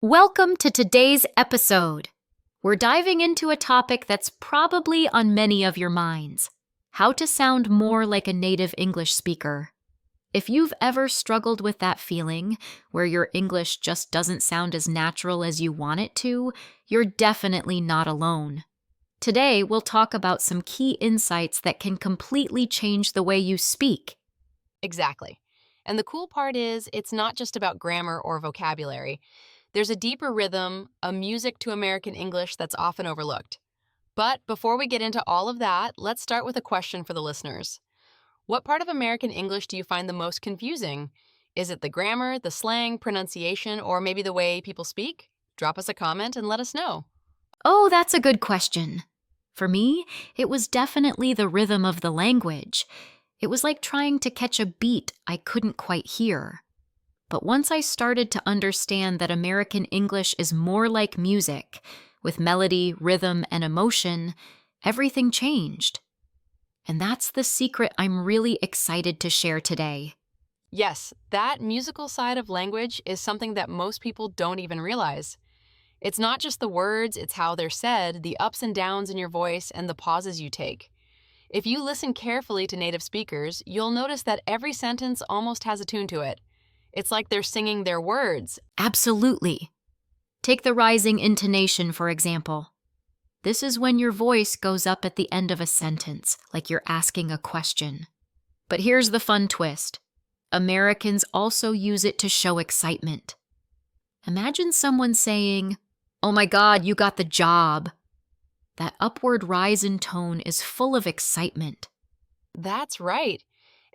Welcome to today's episode. We're diving into a topic that's probably on many of your minds: how to sound more like a native English speaker. If you've ever struggled with that feeling, where your English just doesn't sound as natural as you want it to, you're definitely not alone. Today, we'll talk about some key insights that can completely change the way you speak. Exactly. And the cool part is, it's not just about grammar or vocabulary. There's a deeper rhythm, a music to American English that's often overlooked. But before we get into all of that, let's start with a question for the listeners. What part of American English do you find the most confusing? Is it the grammar, the slang, pronunciation, or maybe the way people speak? Drop us a comment and let us know. Oh, that's a good question. For me, it was definitely the rhythm of the language. It was like trying to catch a beat I couldn't quite hear. But once I started to understand that American English is more like music, with melody, rhythm, and emotion, everything changed. And that's the secret I'm really excited to share today. Yes, that musical side of language is something that most people don't even realize. It's not just the words, it's how they're said, the ups and downs in your voice, and the pauses you take. If you listen carefully to native speakers, you'll notice that every sentence almost has a tune to it. It's like they're singing their words. Absolutely. Take the rising intonation, for example. This is when your voice goes up at the end of a sentence, like you're asking a question. But here's the fun twist. Americans also use it to show excitement. Imagine someone saying, "Oh my God, you got the job." That upward rise in tone is full of excitement. That's right.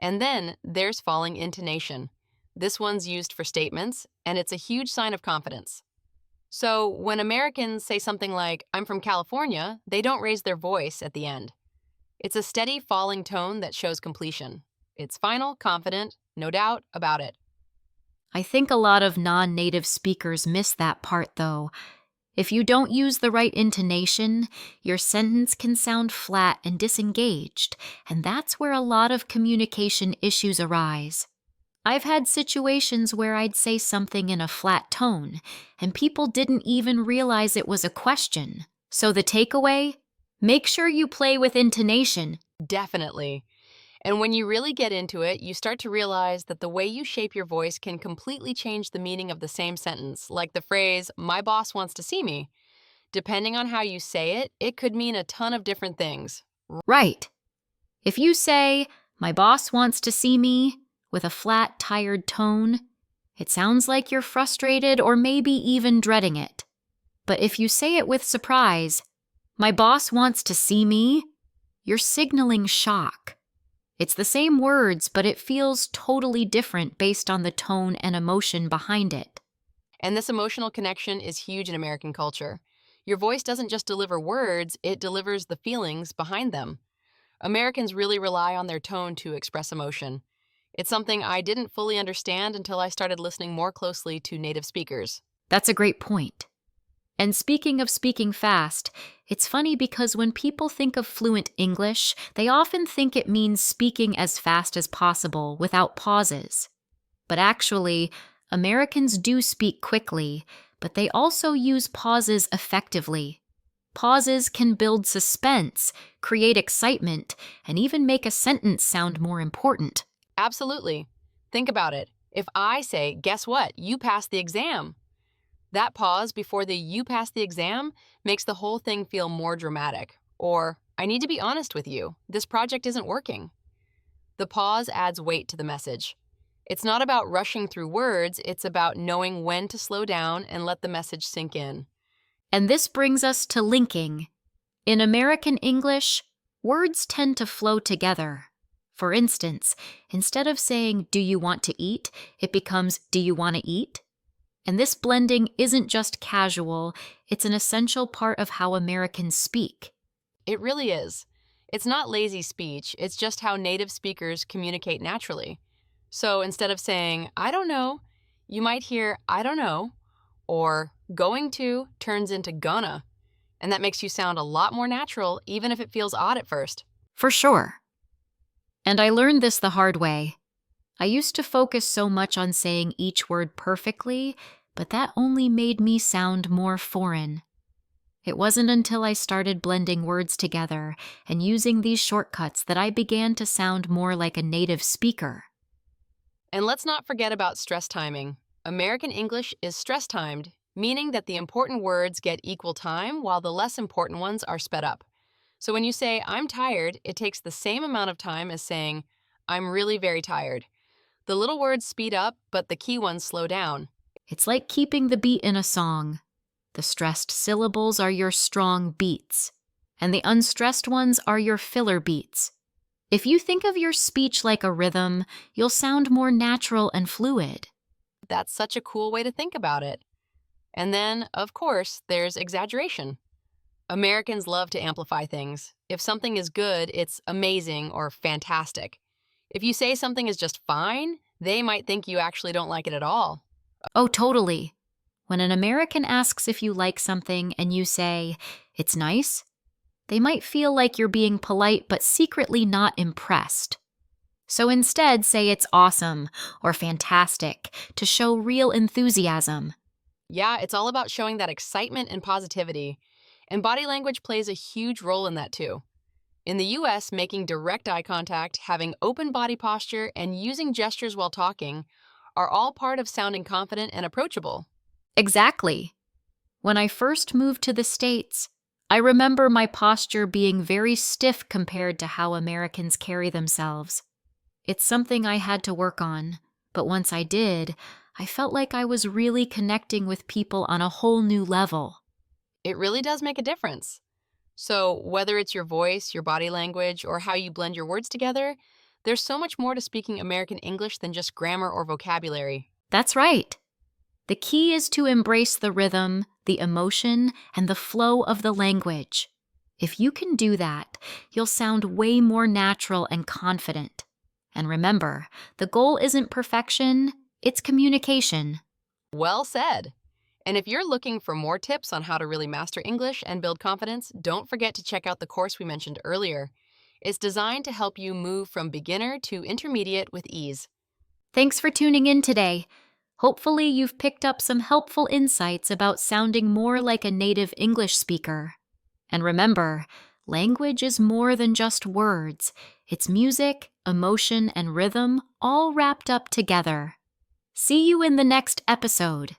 And then there's falling intonation. This one's used for statements, and it's a huge sign of confidence. So when Americans say something like, "I'm from California," they don't raise their voice at the end. It's a steady falling tone that shows completion. It's final, confident, no doubt about it. I think a lot of non-native speakers miss that part, though. If you don't use the right intonation, your sentence can sound flat and disengaged, and that's where a lot of communication issues arise. I've had situations where I'd say something in a flat tone, and people didn't even realize it was a question. So the takeaway? Make sure you play with intonation. Definitely. And when you really get into it, you start to realize that the way you shape your voice can completely change the meaning of the same sentence, like the phrase, "My boss wants to see me." Depending on how you say it, it could mean a ton of different things. Right. If you say, "My boss wants to see me," with a flat, tired tone, it sounds like you're frustrated or maybe even dreading it. But if you say it with surprise, "My boss wants to see me," you're signaling shock. It's the same words, but it feels totally different based on the tone and emotion behind it. And this emotional connection is huge in American culture. Your voice doesn't just deliver words, it delivers the feelings behind them. Americans really rely on their tone to express emotion. It's something I didn't fully understand until I started listening more closely to native speakers. That's a great point. And speaking of speaking fast, it's funny because when people think of fluent English, they often think it means speaking as fast as possible without pauses. But actually, Americans do speak quickly, but they also use pauses effectively. Pauses can build suspense, create excitement, and even make a sentence sound more important. Absolutely. Think about it. If I say, "Guess what? You passed the exam." That pause before the "you passed the exam" makes the whole thing feel more dramatic. Or, "I need to be honest with you. This project isn't working." The pause adds weight to the message. It's not about rushing through words, it's about knowing when to slow down and let the message sink in. And this brings us to linking. In American English, words tend to flow together. For instance, instead of saying, "Do you want to eat?" it becomes, "Do you want to eat?" And this blending isn't just casual, it's an essential part of how Americans speak. It really is. It's not lazy speech, it's just how native speakers communicate naturally. So instead of saying, "I don't know," you might hear, "I don't know," or "going to" turns into "gonna." And that makes you sound a lot more natural, even if it feels odd at first. For sure. And I learned this the hard way. I used to focus so much on saying each word perfectly but that only made me sound more foreign. It wasn't until I started blending words together and using these shortcuts that I began to sound more like a native speaker. And let's not forget about stress timing. American English is stress timed, meaning that the important words get equal time while the less important ones are sped up. So when you say, I'm tired, it takes the same amount of time as saying, I'm really very tired. The little words speed up, but the key ones slow down. It's like keeping the beat in a song. The stressed syllables are your strong beats, and the unstressed ones are your filler beats. If you think of your speech like a rhythm, you'll sound more natural and fluid. That's such a cool way to think about it. And then, of course, there's exaggeration. Americans love to amplify things. If something is good, it's amazing or fantastic. If you say something is just fine, they might think you actually don't like it at all. Oh, totally. When an American asks if you like something and you say, it's nice, they might feel like you're being polite but secretly not impressed. So instead, say it's awesome or fantastic to show real enthusiasm. Yeah, it's all about showing that excitement and positivity. And body language plays a huge role in that too. In the US, making direct eye contact, having open body posture, and using gestures while talking are all part of sounding confident and approachable. Exactly. When I first moved to the States, I remember my posture being very stiff compared to how Americans carry themselves. It's something I had to work on, but once I did, I felt like I was really connecting with people on a whole new level. It really does make a difference. So, whether it's your voice, your body language, or how you blend your words together, there's so much more to speaking American English than just grammar or vocabulary. That's right. The key is to embrace the rhythm, the emotion, and the flow of the language. If you can do that, you'll sound way more natural and confident. And remember, the goal isn't perfection, it's communication. Well said. And if you're looking for more tips on how to really master English and build confidence, don't forget to check out the course we mentioned earlier. It's designed to help you move from beginner to intermediate with ease. Thanks for tuning in today. Hopefully, you've picked up some helpful insights about sounding more like a native English speaker. And remember, language is more than just words. It's music, emotion, and rhythm all wrapped up together. See you in the next episode.